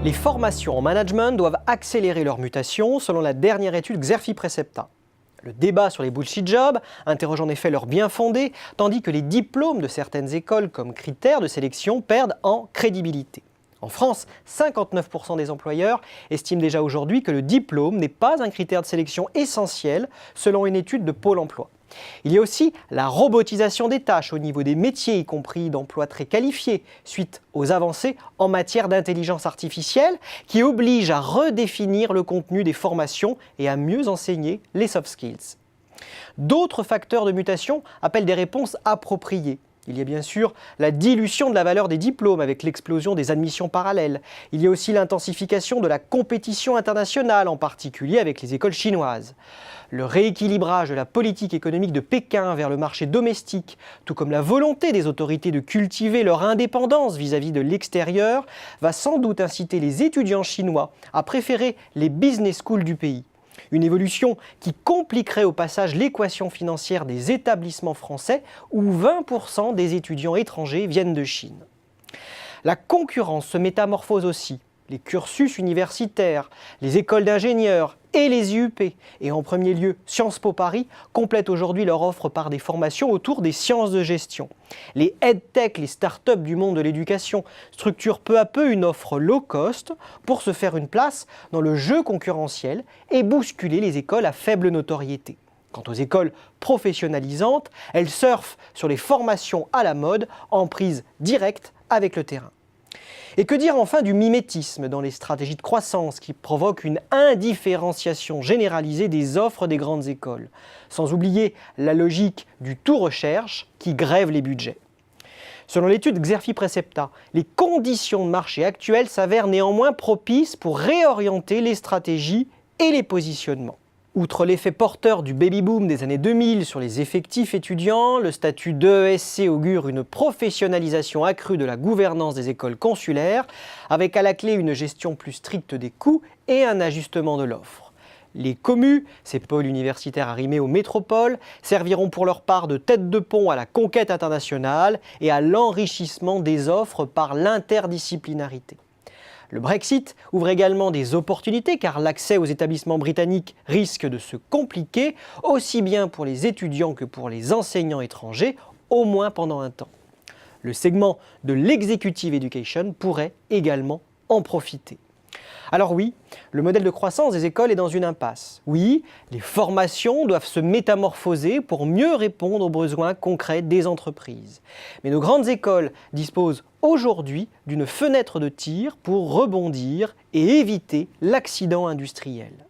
Les formations en management doivent accélérer leur mutation selon la dernière étude Xerfi Precepta. Le débat sur les bullshit jobs interroge en effet leur bien fondé, tandis que les diplômes de certaines écoles comme critères de sélection perdent en crédibilité. En France, 59% des employeurs estiment déjà aujourd'hui que le diplôme n'est pas un critère de sélection essentiel selon une étude de Pôle emploi. Il y a aussi la robotisation des tâches au niveau des métiers, y compris d'emplois très qualifiés, suite aux avancées en matière d'intelligence artificielle qui obligent à redéfinir le contenu des formations et à mieux enseigner les soft skills. D'autres facteurs de mutation appellent des réponses appropriées. Il y a bien sûr la dilution de la valeur des diplômes avec l'explosion des admissions parallèles. Il y a aussi l'intensification de la compétition internationale, en particulier avec les écoles chinoises. Le rééquilibrage de la politique économique de Pékin vers le marché domestique, tout comme la volonté des autorités de cultiver leur indépendance vis-à-vis de l'extérieur, va sans doute inciter les étudiants chinois à préférer les business schools du pays. Une évolution qui compliquerait au passage l'équation financière des établissements français où 20% des étudiants étrangers viennent de Chine. La concurrence se métamorphose aussi. Les cursus universitaires, les écoles d'ingénieurs et les IUP, et en premier lieu Sciences Po Paris, complètent aujourd'hui leur offre par des formations autour des sciences de gestion. Les EdTech, les startups du monde de l'éducation, structurent peu à peu une offre low cost pour se faire une place dans le jeu concurrentiel et bousculer les écoles à faible notoriété. Quant aux écoles professionnalisantes, elles surfent sur les formations à la mode en prise directe avec le terrain. Et que dire enfin du mimétisme dans les stratégies de croissance qui provoquent une indifférenciation généralisée des offres des grandes écoles, sans oublier la logique du tout recherche qui grève les budgets. Selon l'étude Xerfi Precepta, les conditions de marché actuelles s'avèrent néanmoins propices pour réorienter les stratégies et les positionnements. Outre l'effet porteur du baby-boom des années 2000 sur les effectifs étudiants, le statut d'ESC augure une professionnalisation accrue de la gouvernance des écoles consulaires, avec à la clé une gestion plus stricte des coûts et un ajustement de l'offre. Les communes, ces pôles universitaires arrimés aux métropoles, serviront pour leur part de tête de pont à la conquête internationale et à l'enrichissement des offres par l'interdisciplinarité. Le Brexit ouvre également des opportunités car l'accès aux établissements britanniques risque de se compliquer aussi bien pour les étudiants que pour les enseignants étrangers, au moins pendant un temps. Le segment de l'executive education pourrait également en profiter. Alors oui, le modèle de croissance des écoles est dans une impasse. Oui, les formations doivent se métamorphoser pour mieux répondre aux besoins concrets des entreprises. Mais nos grandes écoles disposent aujourd'hui d'une fenêtre de tir pour rebondir et éviter l'accident industriel.